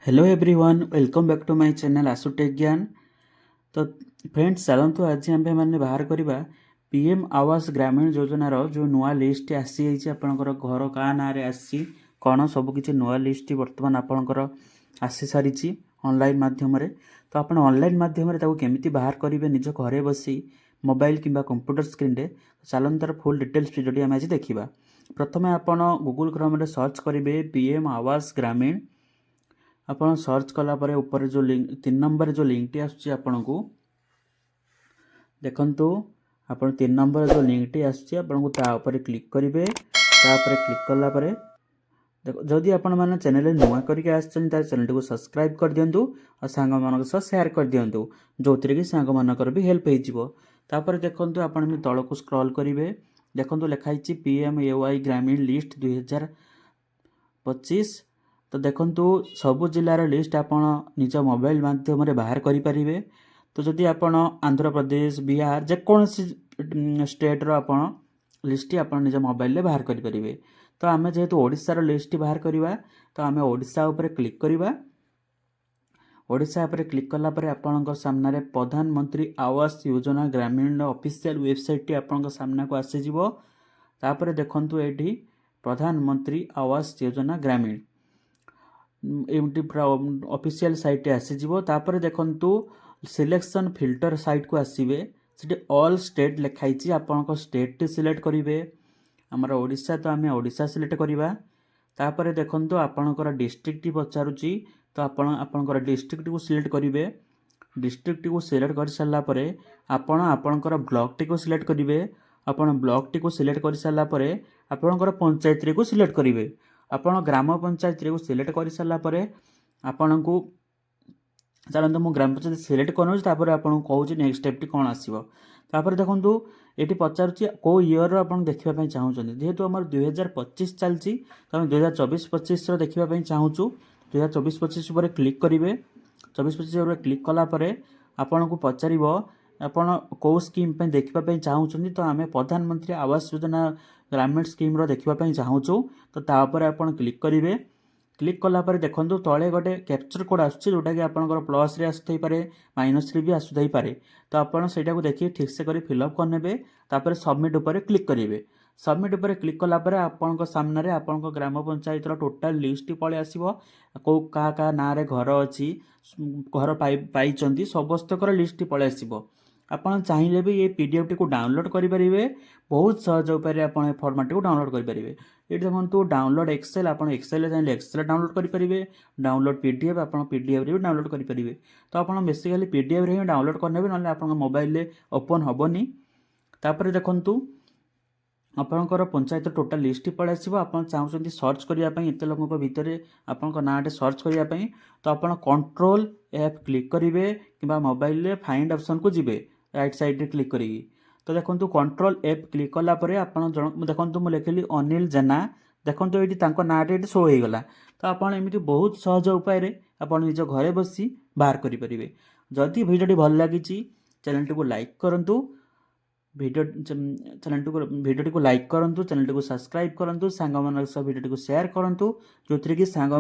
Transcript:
Hello everyone, welcome back to my channel Ashu tech Gyan. तो friends, चलतु आज आम मैंने बाहर करवा पीएम आवास ग्रामीण योजनार जो नुआ लिस्ट आसी आपंकर घर क्या ना आसी कौन सबकि नुआ लिस्ट बर्तमान आपंकर आसी सारी ऑनलाइन माध्यम तो आप ऑनलाइन माध्यम केमी बाहर करेंगे निज घरे बसी मोबाइल किंबा कंप्यूटर स्क्रीन रे चलन तार फुल डिटेल्स भिडियो आम आज देखा। प्रथम आप गूगल क्रोम रे सर्च करेंगे पीएम आवास ग्रामीण। आपण सर्च कला परे ऊपर जो लिंक 3 नंबर जो लिंक टी आसुची आपन को देखंतु आपण 3 नंबर जो लिंक टी आसुची आपन को ता ऊपर क्लिक करिवे। ता ऊपर क्लिक कला परे देखो जदि आपण माने चैनल रे नुवा करके आछन ता चैनल को सब्सक्राइब कर दियंतु और सांग मानक सह शेयर कर दियंतु जोतरे कि सांग मानकर भी हेल्प हे जिवो। ता पर देखंतु आपण मी तळ को स्क्रॉल करिवे। देखंतु लिखा हिची पीएमएवाई ग्रामीण लिस्ट 2025। तो देखंतु सबु जिलार लिस्ट आपण निज मोबाइल माध्यम रे बाहर करि परिबे। तो जदि आपण आंध्र प्रदेश बिहार जेकोसी स्टेट रो आपण लिस्ट आपण निज मोबाइल रे बाहर करि परिबे। तो आमे जेहेतु ओडिसा रो लिस्ट बाहर करिवा तो आमे ओडिसा ऊपर क्लिक करिवा। ओडिसा ऊपर क्लिक कला परे आपनक सामने रे प्रधानमंत्री आवास योजना ग्रामीण ऑफिशियल वेबसाइट टी आपनक सामना को आसी जिवो। तापरे देखंतु एठी प्रधानमंत्री आवास योजना ग्रामीण एमटी ऑफिशियल साइट आसीजिवो। तापर देखंतु सिलेक्शन फिल्टर साइट को आसीबे सेठी ऑल स्टेट लिखाई छी आपनक स्टेट टी सिलेक्ट करिवे। हमर ओडिसा तो आमे ओडिसा सिलेक्ट करिवा। तापर देखंतु आपनकर डिस्ट्रिक्ट टी पचारुची तो आपनकर डिस्ट्रिक्ट को सिलेक्ट करिवे। डिस्ट्रिक्ट को सिलेक्ट कर सारला परे आपनकर ब्लॉक टी को सिलेक्ट करिवे। आपण ब्लॉक टी को सिलेक्ट कर सारला परे आपनकर पंचायत रे को सिलेक्ट करिवे। आपण ग्राम पंचायत रे सिलेक्ट कर सारा पर आपन को चलते मु ग्राम पंचायत सिलेक्ट कर आपन कहूँ नेक्स्ट स्टेप टी कौन आसो। तापर देखो ये पचारुची को इयर आपन देखा चाहूँ जेहेतु आम 2025 चलती तो 2024-25 देखा चाहूँ 2024-25 पर क्लिक करेंगे। 24-25 क्लिक कलापर आपन को पचार आपन कौ स्कीम देखा चाहूँ तो आम प्रधानमंत्री आवास योजना ग्रामीण स्कीम रो देखा चाहूँ तो तापर आपन क्लिक करेंगे। क्लिक कलापर देखो तले गोटे कैप्चर कोड आसुची जोटा कि आपनकर प्लस रे आसुथई पारे माइनस रे भी आसुथई पारे। तो आपन सेटा को देखि ठीक से करी फिलअप करनेबे। तापर सबमिट ऊपर क्लिक करेंगे। सबमिट ऊपर क्लिक कलापर आपनक सामने रे आपनक ग्राम पंचायत रो टोटल लिस्ट पळे आसीबो। को का ना रे घर अछि घर पाइचंती समस्तकर लिस्ट पळे आसीबो। आपण चाहिए भी ये पीडीएफ टी को डाउनलोड करि परिबे। बहुत सहज उपाय रे आपण ए फॉर्मेट को डाउनलोड करि परिबे। ये देखंतु डाउनलोड एक्सेल आपण एक्सेल चाहिए एक्सेल डाउनलोड करि परिबे। डाउनलोड पीडीएफ आपण पीडीएफ रे भी डाउनलोड करि परिबे। तो आपण बेसिकली पीडीएफ रे ही डाउनलोड करनेबे नले आपण मोबाइल रे ओपन होबनी। तापर देखंतु आपनकर पंचायत टोटल लिस्ट पळे आसीबो। आपण चाहउछंती सर्च करिया पई एते लोकक भितरे आपनक नाटे सर्च करिया पई तो आपण कंट्रोल एफ क्लिक करिवे किबा मोबाइल रे फाइंड ऑप्शन को जिवे राइट साइड रे क्लिक करी। तो देखंतु कंट्रोल एफ क्लिक कला परे आपण देखंतु म लिखली अनिल जेना। देखंतु एठी तांको नाटे एठी शो हे गला। तो आपण एमिति बहुत सहज उपाय रे आपण निज घरे बसी बाहर करि परिबे। जदि भिडियोटी भल लागिची चैनल को लाइक करंतु। भिडियोटी को लाइक करंतु, चैनल को सब्सक्राइब करंतु, सांग मानक सह भिडियोटी को शेयर करंतु जोथरे कि सांग